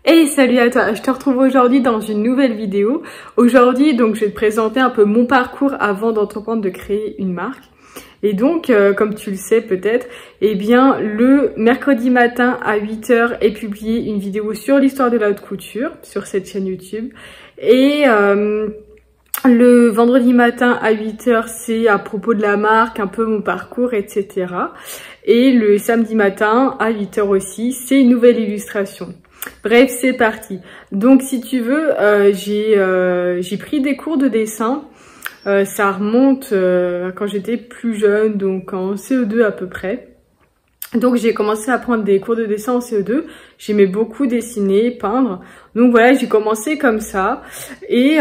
Hey, salut à toi, je te retrouve aujourd'hui dans une nouvelle vidéo. Aujourd'hui, donc, je vais te présenter un peu mon parcours avant d'entreprendre de créer une marque. Et donc, comme tu le sais peut-être, eh bien, le mercredi matin à 8 h est publiée une vidéo sur l'histoire de la haute couture sur cette chaîne YouTube. Et le vendredi matin à 8 h, c'est à propos de la marque, un peu mon parcours, etc. Et le samedi matin à 8 h aussi, c'est une nouvelle illustration. Bref, c'est parti. Donc, si tu veux, j'ai pris des cours de dessin. Ça remonte quand j'étais plus jeune, donc en CE2 à peu près. Donc, j'ai commencé à prendre des cours de dessin en CE2. J'aimais beaucoup dessiner, peindre. Donc voilà, j'ai commencé comme ça et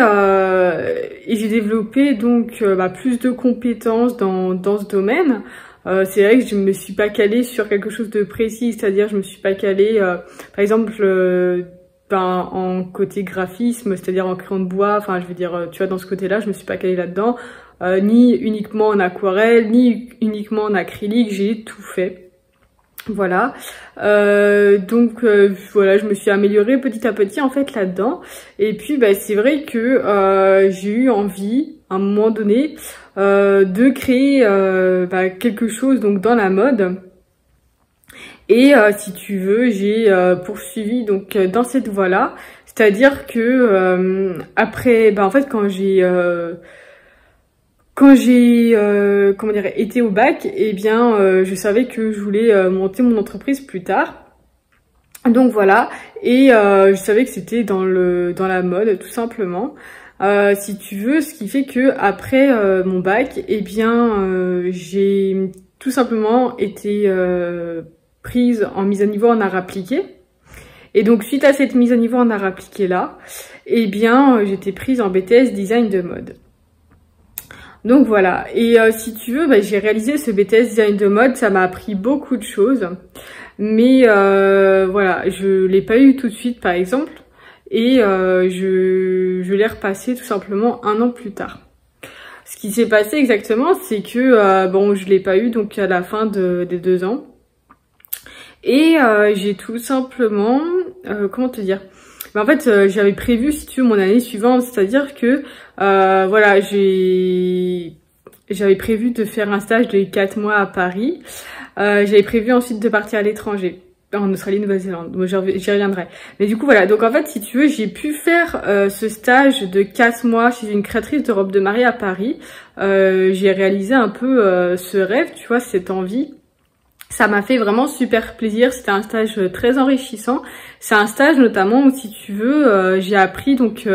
j'ai développé donc plus de compétences dans ce domaine. C'est vrai que je me suis pas calée sur quelque chose de précis, c'est-à-dire je me suis pas calée, par exemple, en côté graphisme, c'est-à-dire en crayon de bois, enfin je veux dire, tu vois, dans ce côté-là, je me suis pas calée là-dedans, ni uniquement en aquarelle, ni uniquement en acrylique, j'ai tout fait. Voilà, donc voilà, je me suis améliorée petit à petit en fait là-dedans. Et puis c'est vrai que j'ai eu envie à un moment donné de créer quelque chose donc dans la mode. Et si tu veux, j'ai poursuivi donc dans cette voie-là, c'est-à-dire que après, en fait quand j'ai comment dire, été au bac, eh bien je savais que je voulais monter mon entreprise plus tard. Donc voilà, et je savais que c'était dans la mode tout simplement. Si tu veux, ce qui fait que après mon bac, eh bien j'ai tout simplement été prise en mise à niveau en art appliqué. Et donc suite à cette mise à niveau en art appliqué là, eh bien j'étais prise en BTS design de mode. Donc voilà, et si tu veux, j'ai réalisé ce BTS design de mode, ça m'a appris beaucoup de choses, mais voilà, je l'ai pas eu tout de suite par exemple, et je l'ai repassé tout simplement 1 an plus tard. Ce qui s'est passé exactement, c'est que bon, je l'ai pas eu donc à la fin des 2 ans, et j'ai tout simplement, comment te dire, en fait, j'avais prévu, si tu veux, mon année suivante, c'est-à-dire que, voilà, j'avais prévu de faire un stage de 4 mois à Paris. J'avais prévu ensuite de partir à l'étranger, en Australie, Nouvelle-Zélande. J'y reviendrai. Mais du coup, voilà. Donc, en fait, si tu veux, j'ai pu faire ce stage de 4 mois chez une créatrice de robes de mariée à Paris. J'ai réalisé un peu ce rêve, tu vois, cette envie. Ça m'a fait vraiment super plaisir, c'était un stage très enrichissant. C'est un stage notamment où, si tu veux, j'ai appris donc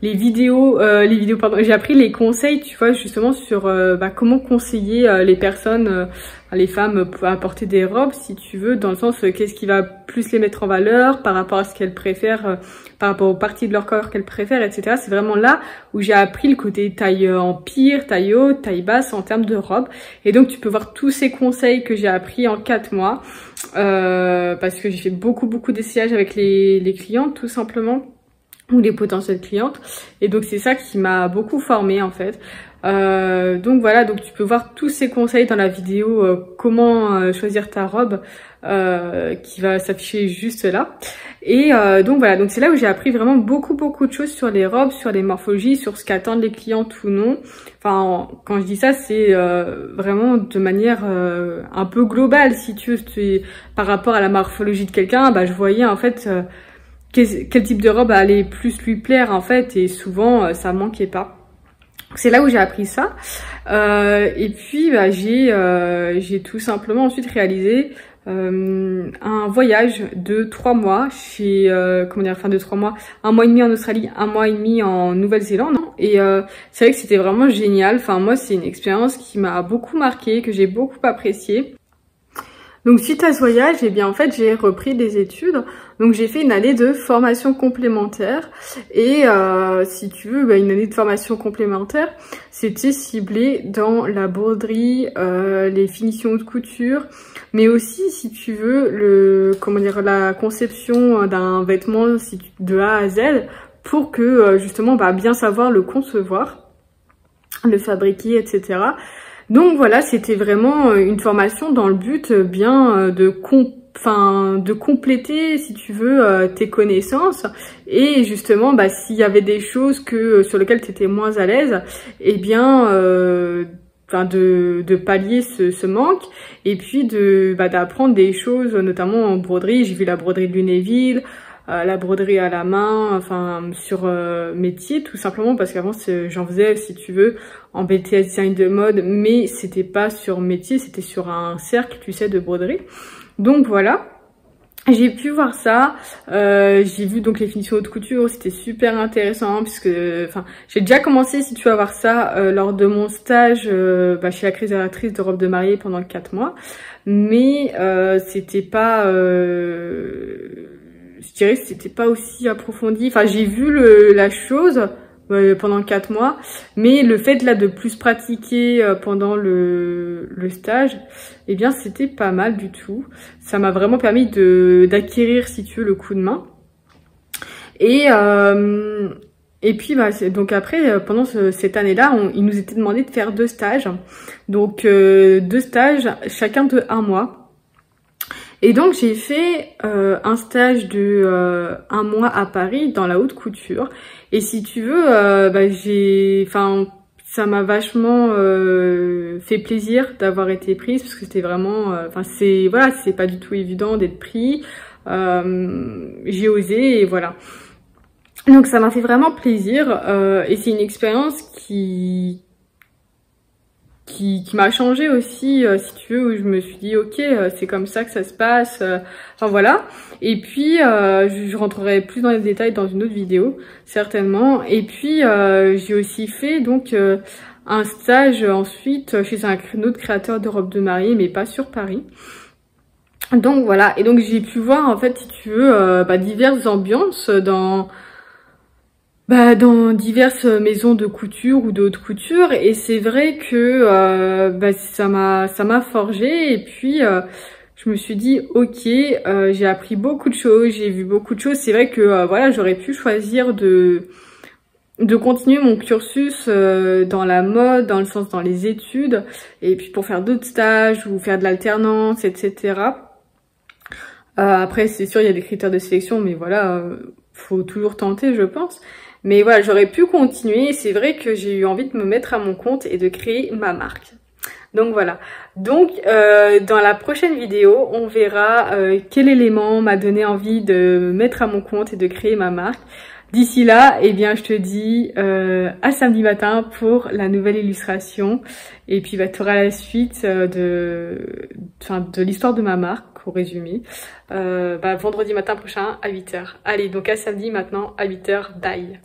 j'ai appris les conseils, tu vois, justement sur comment conseiller les personnes, les femmes à porter des robes, si tu veux, dans le sens qu'est-ce qui va plus les mettre en valeur par rapport à ce qu'elles préfèrent, par rapport aux parties de leur corps qu'elles préfèrent, etc. C'est vraiment là où j'ai appris le côté taille empire, taille haute, taille basse en termes de robes. Et donc tu peux voir tous ces conseils que j'ai appris en 4 mois, parce que j'ai fait beaucoup d'essayages avec les clientes tout simplement, ou les potentielles clientes, et donc c'est ça qui m'a beaucoup formée en fait. Donc voilà, donc tu peux voir tous ces conseils dans la vidéo comment choisir ta robe qui va s'afficher juste là. Et donc voilà, donc c'est là où j'ai appris vraiment beaucoup de choses sur les robes, sur les morphologies, sur ce qu'attendent les clientes ou non. Enfin, quand je dis ça, c'est vraiment de manière un peu globale, si tu veux, par rapport à la morphologie de quelqu'un, je voyais en fait quel type de robe allait plus lui plaire en fait, et souvent ça manquait pas. C'est là où j'ai appris ça, et puis j'ai tout simplement ensuite réalisé un voyage de 3 mois chez de 3 mois, 1 mois et demi en Australie, 1 mois et demi en Nouvelle-Zélande, et c'est vrai que c'était vraiment génial. Enfin, moi, c'est une expérience qui m'a beaucoup marquée, que j'ai beaucoup appréciée. Donc suite à ce voyage, eh bien en fait j'ai repris des études. Donc j'ai fait une année de formation complémentaire, et si tu veux, une année de formation complémentaire, c'était ciblé dans la broderie, les finitions de couture, mais aussi, si tu veux, la conception d'un vêtement de A à Z, pour que justement bien savoir le concevoir, le fabriquer, etc. Donc voilà, c'était vraiment une formation dans le but bien de de compléter, si tu veux, tes connaissances, et justement, bah, s'il y avait des choses sur lesquelles tu étais moins à l'aise, eh bien, de pallier ce manque, et puis d'apprendre des choses, notamment en broderie. J'ai vu la broderie de Lunéville, la broderie à la main, enfin sur métier, tout simplement parce qu'avant j'en faisais, si tu veux, en BTS design de mode, mais c'était pas sur métier, c'était sur un cercle, tu sais, de broderie. Donc voilà, j'ai pu voir ça, j'ai vu donc les finitions haute couture, c'était super intéressant puisque, enfin, j'ai déjà commencé, si tu veux, à voir ça lors de mon stage chez la créatrice de robes de mariée pendant 4 mois, mais c'était pas, je dirais que c'était pas aussi approfondi. Enfin, j'ai vu la chose pendant 4 mois, mais le fait là de plus pratiquer pendant le stage, eh bien c'était pas mal du tout. Ça m'a vraiment permis d'acquérir, si tu veux, le coup de main. Et puis bah, donc après, pendant cette année-là, il nous était demandé de faire 2 stages. Donc 2 stages, chacun de 1 mois. Et donc j'ai fait un stage de 1 mois à Paris dans la haute couture. Et si tu veux, ça m'a vachement fait plaisir d'avoir été prise parce que c'était vraiment, c'est pas du tout évident d'être pris. J'ai osé et voilà. Donc ça m'a fait vraiment plaisir et c'est une expérience qui m'a changé aussi, si tu veux, où je me suis dit ok, c'est comme ça que ça se passe, enfin voilà. Et puis je rentrerai plus dans les détails dans une autre vidéo certainement. Et puis j'ai aussi fait donc un stage ensuite chez un autre créateur de robes de mariée, mais pas sur Paris. Donc voilà, et donc j'ai pu voir en fait, si tu veux, diverses ambiances dans diverses maisons de couture ou de haute couture, et c'est vrai que ça m'a forgé. Et puis je me suis dit ok, j'ai appris beaucoup de choses, j'ai vu beaucoup de choses. C'est vrai que voilà, j'aurais pu choisir de continuer mon cursus dans la mode, dans le sens dans les études, et puis pour faire d'autres stages ou faire de l'alternance, etc. Après c'est sûr il y a des critères de sélection, mais voilà, faut toujours tenter, je pense. Mais voilà, j'aurais pu continuer. C'est vrai que j'ai eu envie de me mettre à mon compte et de créer ma marque. Donc voilà. Donc dans la prochaine vidéo, on verra quel élément m'a donné envie de me mettre à mon compte et de créer ma marque. D'ici là, eh bien, je te dis à samedi matin pour la nouvelle illustration. Et puis, tu auras la suite de l'histoire de ma marque, au résumé. Vendredi matin prochain à 8 h. Allez, donc à samedi maintenant à 8 h. Bye.